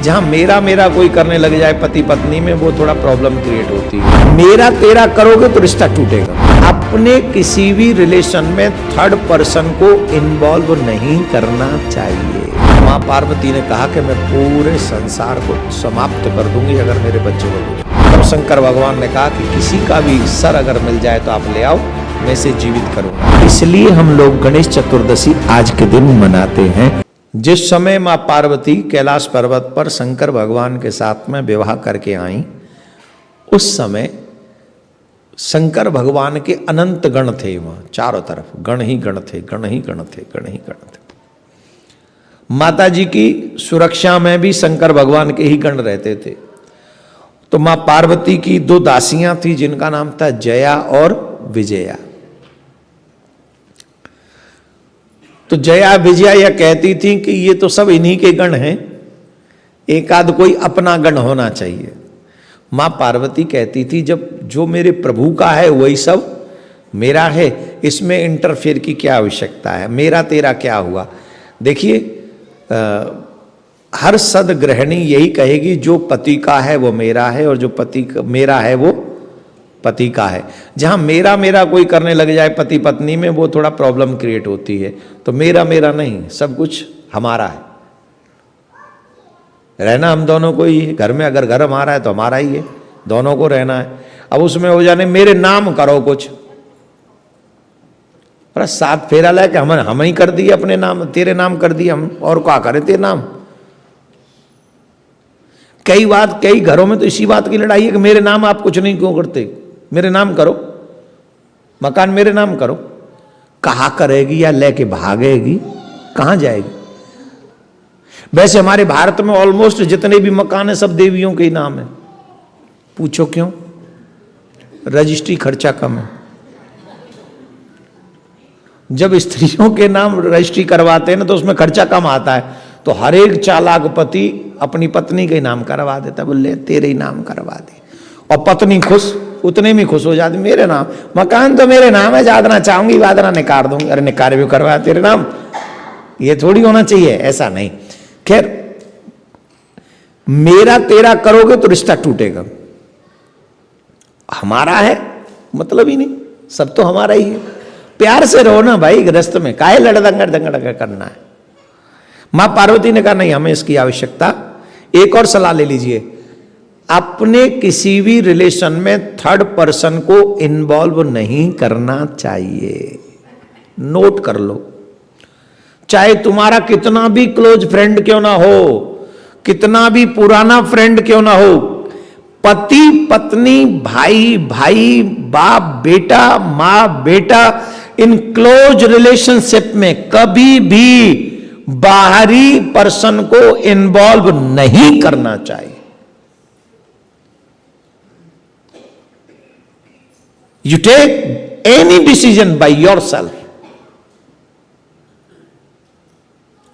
जहां मेरा मेरा कोई करने लग जाए पति पत्नी में, वो थोड़ा प्रॉब्लम क्रिएट होती है। मेरा तेरा करोगे तो रिश्ता टूटेगा। अपने किसी भी रिलेशन में थर्ड पर्सन को इन्वॉल्व नहीं करना चाहिए। माँ पार्वती ने कहा कि मैं पूरे संसार को समाप्त कर दूंगी अगर मेरे बच्चे को। तब शंकर भगवान ने कहा कि किसी का भी सर अगर मिल जाए तो आप ले आओ, मैं इसे जीवित करूंगा। इसलिए हम लोग गणेश चतुर्दशी आज के दिन मनाते हैं। जिस समय माँ पार्वती कैलाश पर्वत पर शंकर भगवान के साथ में विवाह करके आई, उस समय शंकर भगवान के अनंत गण थे। वहां चारों तरफ गण ही गण थे, गण ही गण थे, गण ही गण थे। माता जी की सुरक्षा में भी शंकर भगवान के ही गण रहते थे। तो माँ पार्वती की दो दासियां थी जिनका नाम था जया और विजया। तो जया विजया यह कहती थी कि ये तो सब इन्हीं के गण हैं, एक आध कोई अपना गण होना चाहिए। माँ पार्वती कहती थी जब जो मेरे प्रभु का है वही सब मेरा है, इसमें इंटरफेयर की क्या आवश्यकता है, मेरा तेरा क्या हुआ। देखिए हर सदगृहिणी यही कहेगी जो पति का है वो मेरा है और जो पति मेरा है वो पति का है। जहां मेरा मेरा कोई करने लग जाए पति पत्नी में, वो थोड़ा प्रॉब्लम क्रिएट होती है। तो मेरा मेरा नहीं, सब कुछ हमारा है। रहना हम दोनों को ही है घर में, अगर घर हमारा है तो हमारा ही है, दोनों को रहना है। अब उसमें हो जाने मेरे नाम करो कुछ, पर साथ फेरा लाके हम ही कर दिए अपने नाम, तेरे नाम कर दिए हम, और क्या करें तेरे नाम। कई घरों में तो इसी बात की लड़ाई है कि मेरे नाम आप कुछ नहीं क्यों करते, मेरे नाम करो, मकान मेरे नाम करो। कहाँ करेगी या लेके भागेगी, कहाँ जाएगी। वैसे हमारे भारत में ऑलमोस्ट जितने भी मकान है सब देवियों के ही नाम है। पूछो क्यों? रजिस्ट्री खर्चा कम है। जब स्त्रियों के नाम रजिस्ट्री करवाते हैं ना तो उसमें खर्चा कम आता है। तो हर एक चालाक पति अपनी पत्नी के नाम करवा देता, बोले तेरे ही नाम करवा दे, और पत्नी खुश, उतने में खुश हो जाती, मेरे नाम, मकान तो मेरे नाम है, जादना चाहूंगी वादना निकाल दूंगी। अरे निकाल भी करवा तेरे नाम, ये थोड़ी होना चाहिए, ऐसा नहीं। खैर मेरा तेरा करोगे तो रिश्ता टूटेगा। हमारा है मतलब ही नहीं, सब तो हमारा ही है। प्यार से रहो ना भाई गृहस्थ में, काहे लड़दंगड़ दंगड़ करना है। मां पार्वती ने कहा नहीं, हमें इसकी आवश्यकता। एक और सलाह ले लीजिए, अपने किसी भी रिलेशन में थर्ड पर्सन को इन्वॉल्व नहीं करना चाहिए। नोट कर लो, चाहे तुम्हारा कितना भी क्लोज फ्रेंड क्यों ना हो, कितना भी पुराना फ्रेंड क्यों ना हो, पति पत्नी, भाई भाई, बाप बेटा, मां बेटा, इन क्लोज रिलेशनशिप में कभी भी बाहरी पर्सन को इन्वॉल्व नहीं करना चाहिए। You take any decision by yourself.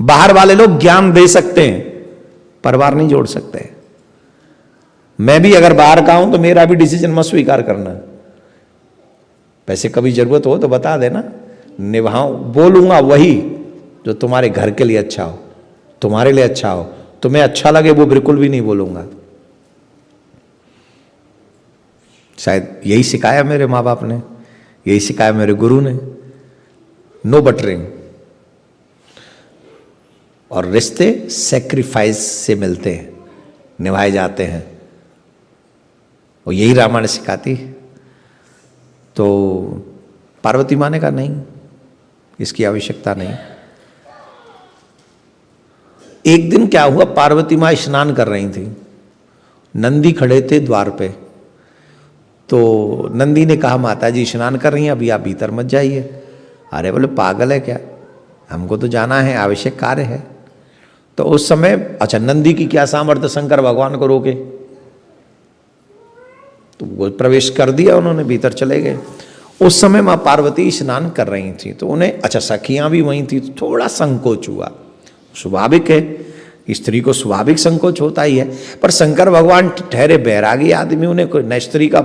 बाहर वाले लोग ज्ञान दे सकते हैं, परिवार नहीं जोड़ सकते। मैं भी अगर बाहर का हूं तो मेरा भी डिसीजन मत स्वीकार करना। वैसे कभी जरूरत हो तो बता देना, निभाऊं, बोलूंगा वही जो तुम्हारे घर के लिए अच्छा हो, तुम्हारे लिए अच्छा हो, तुम्हें अच्छा लगे वो बिल्कुल भी नहीं बोलूंगा। शायद यही सिखाया मेरे माँ बाप ने, यही सिखाया मेरे गुरु ने। No buttering. और रिश्ते सेक्रीफाइस से मिलते हैं, निभाए जाते हैं, और यही रामायण सिखाती। तो पार्वती माँ ने कहा नहीं, इसकी आवश्यकता नहीं। एक दिन क्या हुआ, पार्वती माँ स्नान कर रही थी, नंदी खड़े थे द्वार पे। तो नंदी ने कहा माता जी स्नान कर रही हैं, अभी आप भीतर मत जाइए। अरे बोले पागल है क्या, हमको तो जाना है, आवश्यक कार्य है। तो उस समय अच्छा, नंदी की क्या सामर्थ्य शंकर भगवान को रोके, तो वो प्रवेश कर दिया उन्होंने, भीतर चले गए। उस समय माँ पार्वती स्नान कर रही थी, तो उन्हें अच्छा सखियां भी वहीं थी, तो थोड़ा संकोच हुआ। स्वाभाविक है, स्त्री को स्वाभाविक संकोच होता ही है। पर शंकर भगवान ठहरे बैरागी आदमी, उन्हें कोई न स्त्री का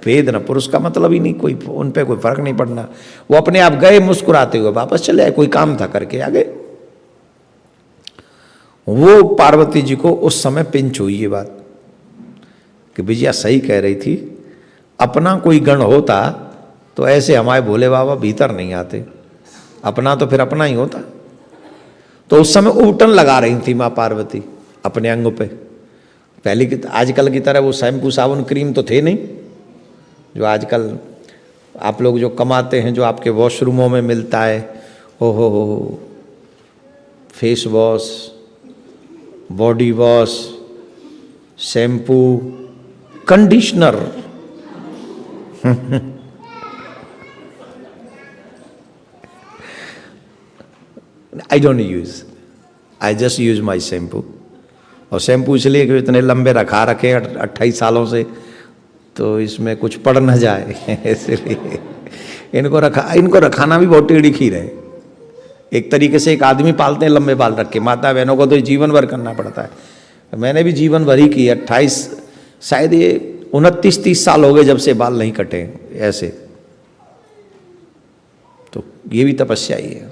भेद न पुरुष का मतलब ही नहीं, कोई उन पे कोई फर्क नहीं पड़ना। वो अपने आप गए मुस्कुराते हुए, वापस चले आए, कोई काम था करके आ गए। वो पार्वती जी को उस समय पिंच हुई ये बात कि विजया सही कह रही थी, अपना कोई गण होता तो ऐसे हमारे भोले बाबा भीतर नहीं आते, अपना तो फिर अपना ही होता। तो उस समय उबटन लगा रही थी माँ पार्वती अपने अंग पे। पहले की आजकल की तरह वो शैम्पू साबुन क्रीम तो थे नहीं, जो आजकल आप लोग जो कमाते हैं, जो आपके वॉशरूमों में मिलता है, हो face wash, body wash, shampoo, conditioner I don't use, I just use my shampoo। और शैम्पू इसलिए कि इतने लंबे रखा रखे 28 सालों से, तो इसमें कुछ पड़ न जाए इसलिए इनको रखाना भी बहुत टेढ़ी खीर है। एक तरीके से एक आदमी पालते हैं लंबे बाल रख के, माता बहनों को तो जीवन भर करना पड़ता है। मैंने भी जीवन भर ही की, 28 शायद ये 29-30 साल हो गए जब से बाल नहीं कटे ऐसे, तो ये भी तपस्या ही है।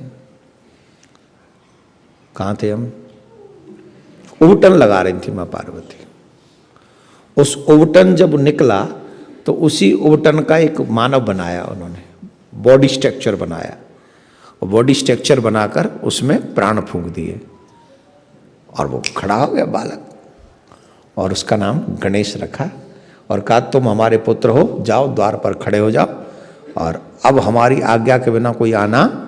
कहाँ थे हम? उबटन लगा रही थी माँ पार्वती। उस उबटन जब निकला तो उसी उबटन का एक मानव बनाया उन्होंने, बॉडी स्ट्रक्चर बनाया, और बॉडी स्ट्रक्चर बनाकर उसमें प्राण फूंक दिए और वो खड़ा हो गया बालक, और उसका नाम गणेश रखा और कहा तुम हमारे पुत्र हो, जाओ द्वार पर खड़े हो जाओ, और अब हमारी आज्ञा के बिना कोई आना।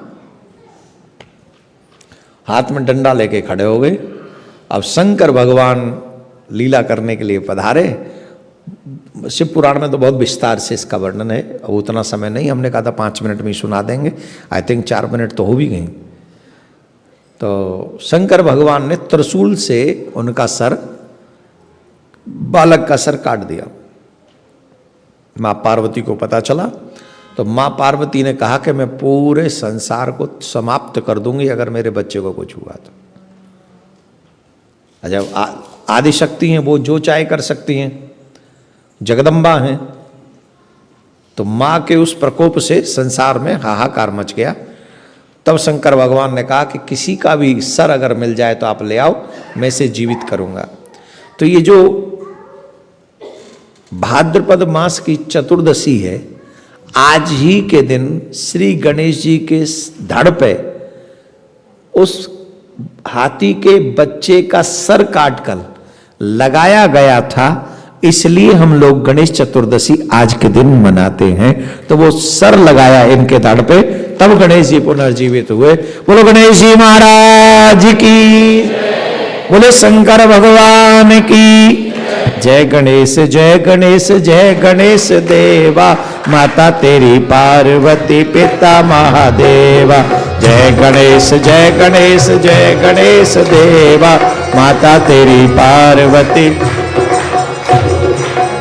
हाथ में डंडा लेके खड़े हो गए। अब शंकर भगवान लीला करने के लिए पधारे। शिव पुराण में तो बहुत विस्तार से इसका वर्णन है, अब उतना समय नहीं, हमने कहा था 5 मिनट में ही सुना देंगे, आई थिंक 4 मिनट तो हो भी गई। तो शंकर भगवान ने त्रिशूल से उनका सर, बालक का सर काट दिया। माँ पार्वती को पता चला तो माँ पार्वती ने कहा कि मैं पूरे संसार को समाप्त कर दूंगी अगर मेरे बच्चे को कुछ हुआ तो। अच्छा, आदि शक्ति हैं, वो जो चाहे कर सकती हैं, जगदम्बा हैं। तो माँ के उस प्रकोप से संसार में हाहाकार मच गया। तब शंकर भगवान ने कहा कि किसी का भी सर अगर मिल जाए तो आप ले आओ, मैं इसे जीवित करूंगा। तो ये जो भाद्रपद मास की चतुर्दशी है, आज ही के दिन श्री गणेश जी के धड़ पे उस हाथी के बच्चे का सर काटकर लगाया गया था, इसलिए हम लोग गणेश चतुर्दशी आज के दिन मनाते हैं। तो वो सर लगाया इनके धड़ पे, तब गणेश जी पुनर्जीवित हुए। बोलो गणेश जी महाराज की, बोले शंकर भगवान की जय। गणेश जय गणेश जय गणेश देवा, माता तेरी पार्वती पिता महादेवा। जय गणेश जय गणेश जय गणेश देवा, माता तेरी पार्वती।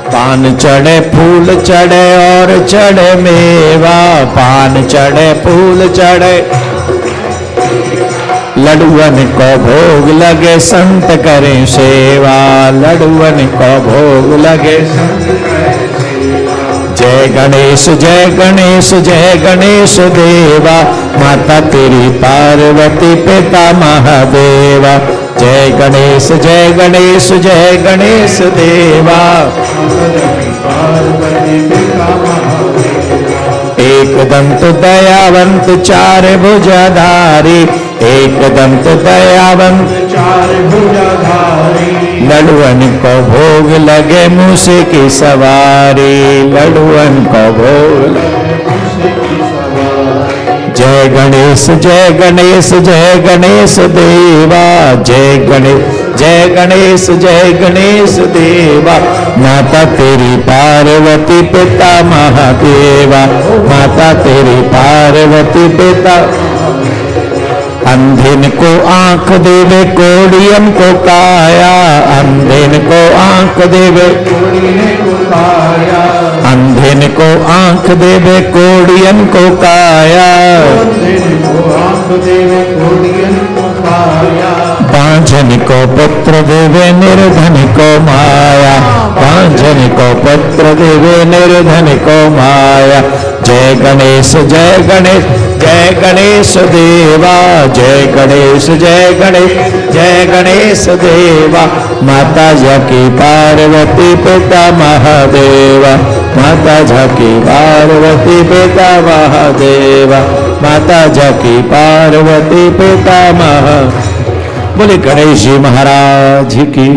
पान चढ़े फूल चढ़े और चढ़े मेवा, पान चढ़े फूल चढ़े, लडुअन को भोग लगे संत करें सेवा, लडुअन को भोग लगे संत करें सेवा। जय गणेश जय गणेश जय गणेश देवा, माता तेरी पार्वती पिता महादेवा। जय गणेश जय गणेश जय गणेश देवा, पार्वती पिता महादेवा। एक दंत दयावंत चार भुजाधारी, एक दंत दयावंत चार भुजाधारी, लडुअन को भोग लगे मूसे की सवारी, लडुअन को भोग लगे मूसे की सवारी। जय गणेश जय गणेश जय गणेश देवा, जय गणेश जय गणेश जय गणेश देवा, माता तेरी पार्वती पिता महादेवा, माता तेरी पार्वती पिता। अंधेन को आंख देवे कोड़ियन को काया, अंधेन को आंख देवे कोड़ियन को काया, अंधेन को आंख देवे कोड़ियन को काया, अंधेन को आंख देवे कोड़ियन को काया। बांझन को पुत्र देवे निर्धन को माया, बांझन को पुत्र देवे निर्धन को माया। जय गणेश जय गणेश जय गणेश देवा, जय गणेश, जय गणेश, जय गणेश देवा। माता जकी पार्वती पिता महादेवा, माता जकी पार्वती पिता महादेवा, माता जकी पार्वती पिता महा। बोले गणेश जी महाराज की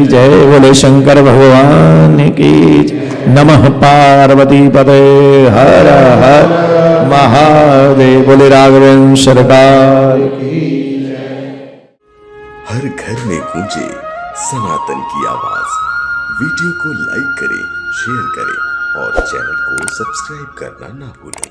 जय, बोले शंकर भगवान की जय। नमः पार्वती पते हर हर महादेव, बोले राघवेंद्र सरकार की जय। हर घर में गूंजे सनातन की आवाज। वीडियो को लाइक करें, शेयर करें और चैनल को सब्सक्राइब करना ना भूलें।